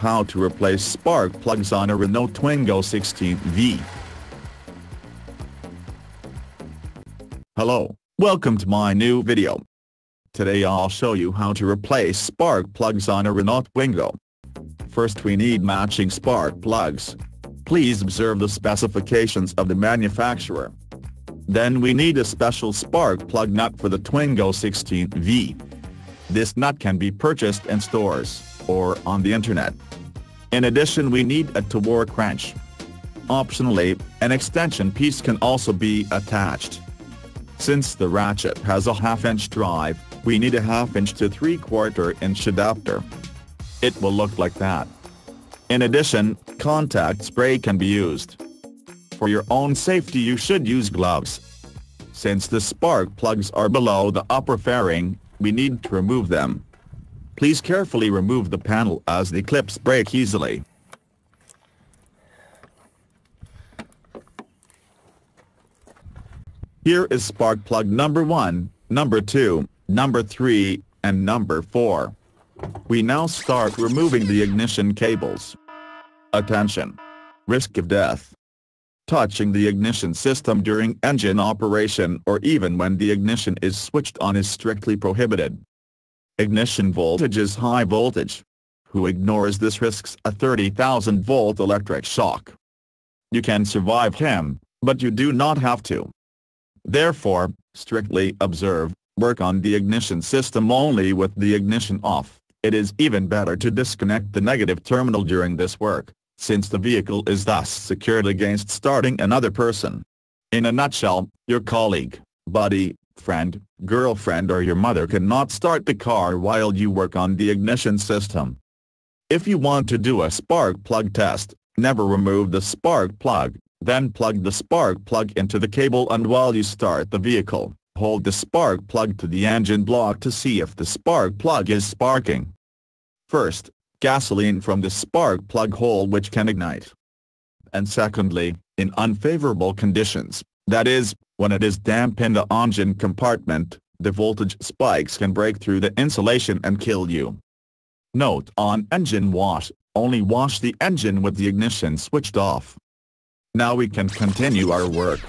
How to replace spark plugs on a Renault Twingo 16V. Hello, welcome to my new video. Today I'll show you how to replace spark plugs on a Renault Twingo. First we need matching spark plugs. Please observe the specifications of the manufacturer. Then we need a special spark plug nut for the Twingo 16V. This nut can be purchased in stores, or on the internet. In addition we need a torque wrench. Optionally, an extension piece can also be attached. Since the ratchet has a 1/2 inch drive, we need a 1/2 inch to 3/4 inch adapter. It will look like that. In addition, contact spray can be used. For your own safety you should use gloves. Since the spark plugs are below the upper fairing, we need to remove them. Please carefully remove the panel as the clips break easily. Here is spark plug number 1, number 2, number 3, and number 4. We now start removing the ignition cables. Attention! Risk of death. Touching the ignition system during engine operation or even when the ignition is switched on is strictly prohibited. Ignition voltage is high voltage. Who ignores this risks a 30,000-volt electric shock. You can survive him, but you do not have to. Therefore, strictly observe, work on the ignition system only with the ignition off. It is even better to disconnect the negative terminal during this work, since the vehicle is thus secured against starting another person. In a nutshell, your colleague, buddy, friend, girlfriend or your mother cannot start the car while you work on the ignition system. If you want to do a spark plug test, never remove the spark plug, then plug the spark plug into the cable and while you start the vehicle, hold the spark plug to the engine block to see if the spark plug is sparking. First, gasoline from the spark plug hole which can ignite. And secondly, in unfavorable conditions, that is, when it is damp in the engine compartment, the voltage spikes can break through the insulation and kill you. Note on engine wash, only wash the engine with the ignition switched off. Now we can continue our work.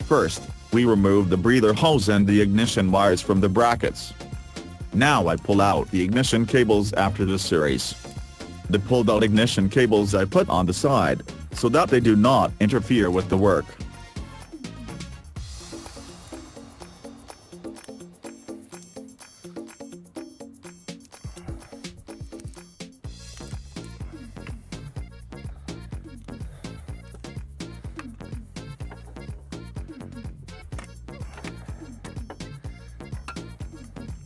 First, we remove the breather hose and the ignition wires from the brackets. Now I pull out the ignition cables after the series. The pulled out ignition cables I put on the side, so that they do not interfere with the work.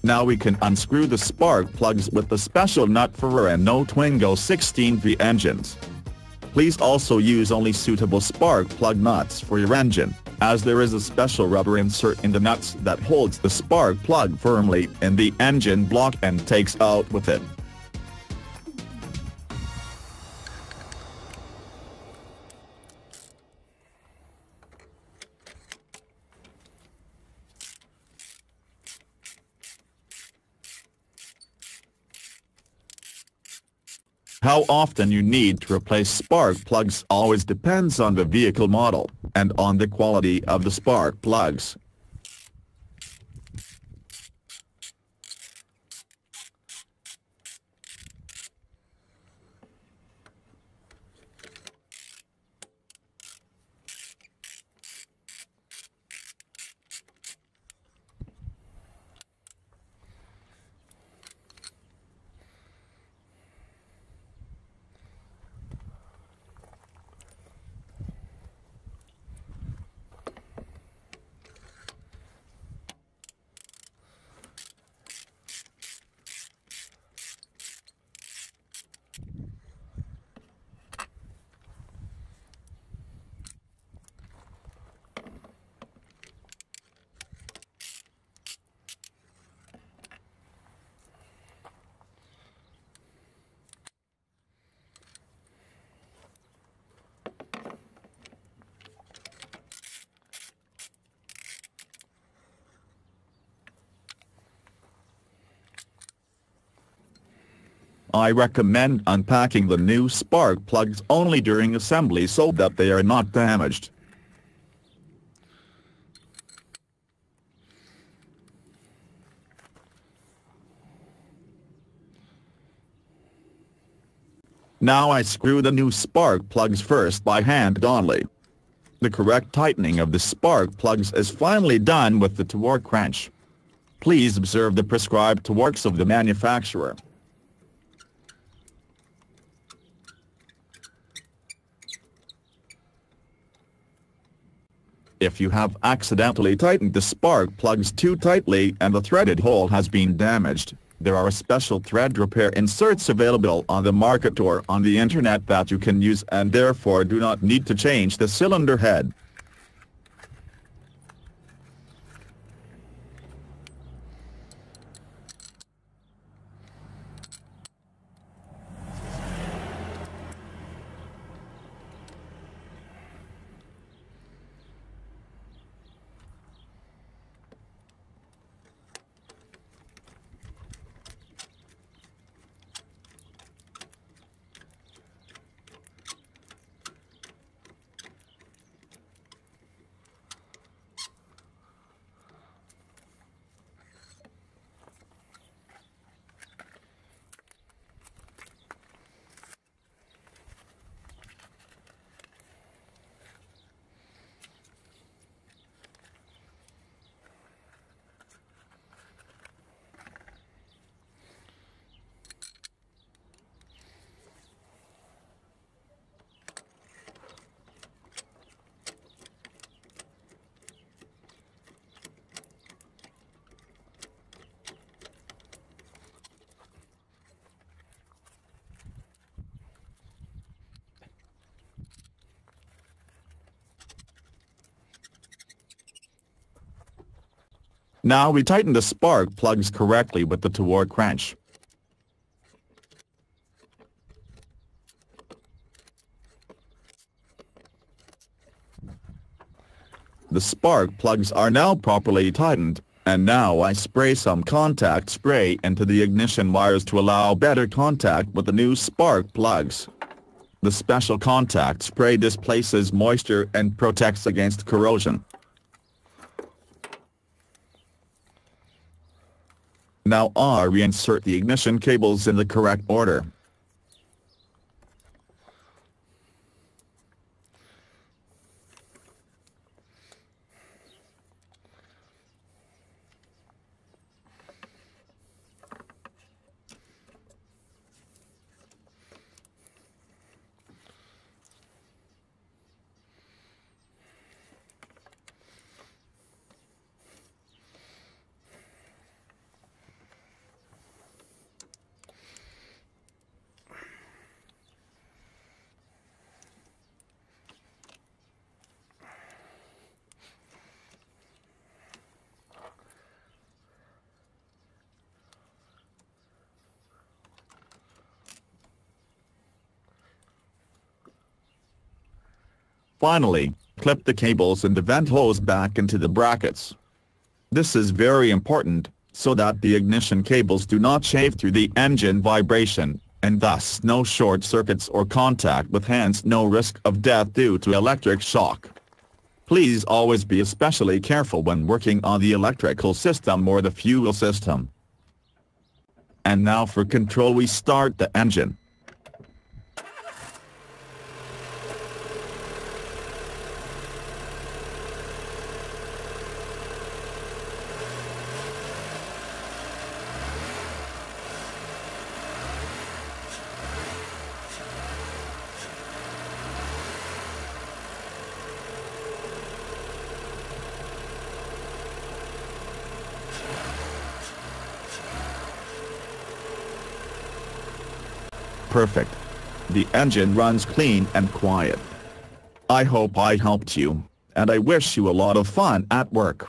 Now we can unscrew the spark plugs with the special nut for Renault Twingo 16V engines. Please also use only suitable spark plug nuts for your engine, as there is a special rubber insert in the nuts that holds the spark plug firmly in the engine block and takes out with it. How often you need to replace spark plugs always depends on the vehicle model, and on the quality of the spark plugs. I recommend unpacking the new spark plugs only during assembly so that they are not damaged. Now I screw the new spark plugs first by hand only. The correct tightening of the spark plugs is finally done with the torque wrench. Please observe the prescribed torques of the manufacturer. If you have accidentally tightened the spark plugs too tightly and the threaded hole has been damaged, there are special thread repair inserts available on the market or on the internet that you can use and therefore do not need to change the cylinder head. Now we tighten the spark plugs correctly with the torque wrench. The spark plugs are now properly tightened, and now I spray some contact spray into the ignition wires to allow better contact with the new spark plugs. The special contact spray displaces moisture and protects against corrosion. Now I reinsert the ignition cables in the correct order. Finally, clip the cables and the vent hose back into the brackets. This is very important, so that the ignition cables do not shave through the engine vibration, and thus no short circuits or contact with hands, no risk of death due to electric shock. Please always be especially careful when working on the electrical system or the fuel system. And now for control, we start the engine. Perfect. The engine runs clean and quiet. I hope I helped you, and I wish you a lot of fun at work.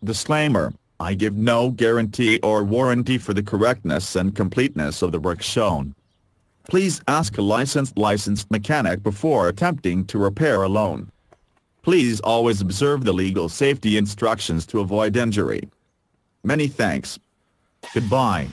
Disclaimer: I give no guarantee or warranty for the correctness and completeness of the work shown. Please ask a licensed mechanic before attempting to repair alone. Please always observe the legal safety instructions to avoid injury. Many thanks. Goodbye.